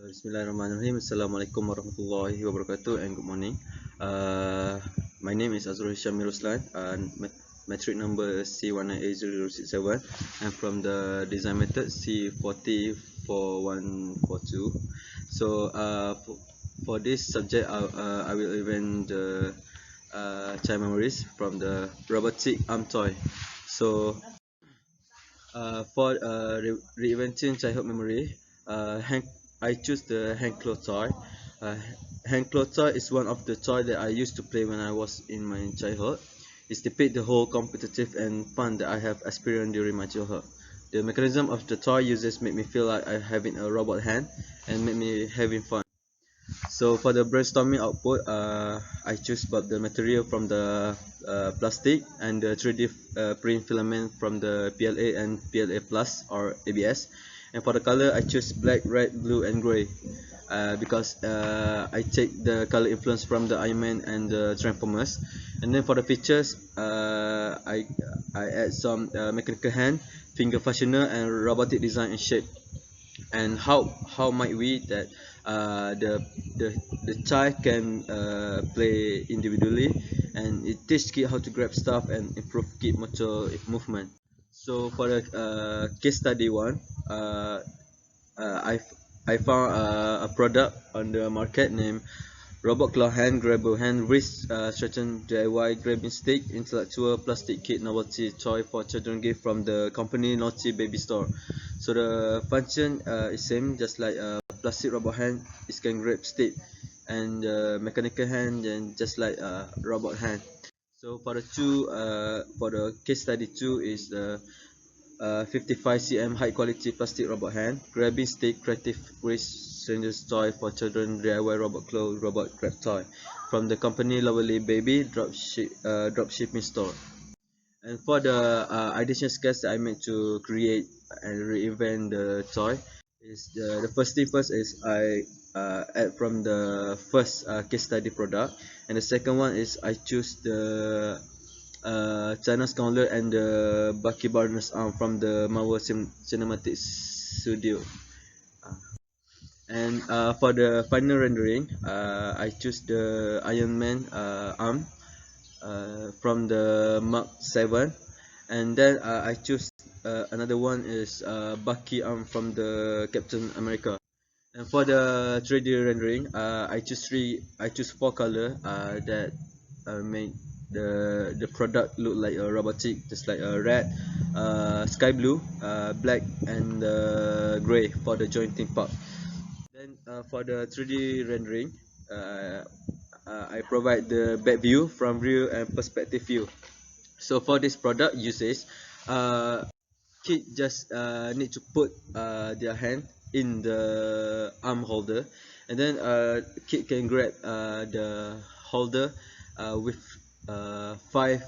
Bismillahirrahmanirrahim. Assalamualaikum warahmatullahi wabarakatuh and good morning. My name is Azzrul Hisyam RUSLAN. Metric number C198067. I'm from the design method C404142. So for this subject, I will invent the child memories from the robotic arm toy. So for reinventing childhood memory, I choose the hand claw toy. Uh, Hand claw toy is one of the toy that I used to play when I was in my childhood. It depicts the whole competitive and fun that I have experienced during my childhood. The mechanism of the toy uses make me feel like I'm having a robot hand and make me having fun. So for the brainstorming output, I choose both the material from the plastic and the 3D print filament from the PLA and PLA Plus or ABS. And for the color, I choose black, red, blue, and grey because I take the color influence from the Iron Man and the Transformers. And then for the features, I add some mechanical hand, finger fastener, and robotic design and shape. And how might we that the child can play individually, and it teach kid how to grab stuff and improve kid motor movement. So for the case study one, uh, uh, I I found a product on the market named Robot Claw Hand Grabber Hand Wrist Stretching DIY Grabbing Stick Intellectual Plastic Kit Novelty Toy for Children gift from the company Naughty Baby Store. So the function is same, just like a plastic robot hand. It can grab stick, and mechanical hand, and just like a robot hand. So for the case study 2 is the 55 cm high quality plastic robot hand grabbing stick creative wrist strangers toy for children DIY robot claw robot grab toy from the company Lovely Baby drop shipping store. And for the additional sketch that I made to create and reinvent the toy is the first thing first is I add from the first case study product, and the second one is I choose the China's Gauntlet and the Bucky Barnes arm from the Marvel Cinematic Studio. And for the final rendering, I choose the Iron Man arm from the Mark 7, and then I choose another one is Bucky arm from the Captain America. And for the 3D rendering, I choose four color that make the product look like a robotic, just like a red, sky blue, black, and gray for the jointing part. Then for the 3D rendering, uh, I provide the back view, front view, and perspective view. So for this product uses, kid just need to put their hand in the arm holder, and then kid can grab the holder with five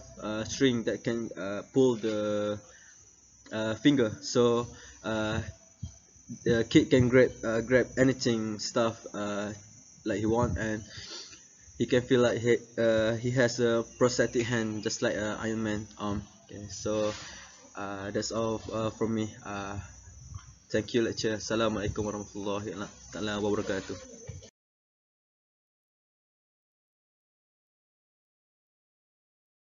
string that can pull the finger. So the kid can grab anything stuff like he want, and he can feel like he has a prosthetic hand just like Iron Man arm. Okay, so that's all from me. Thank you lecturer. Assalamualaikum warahmatullahi wabarakatuh.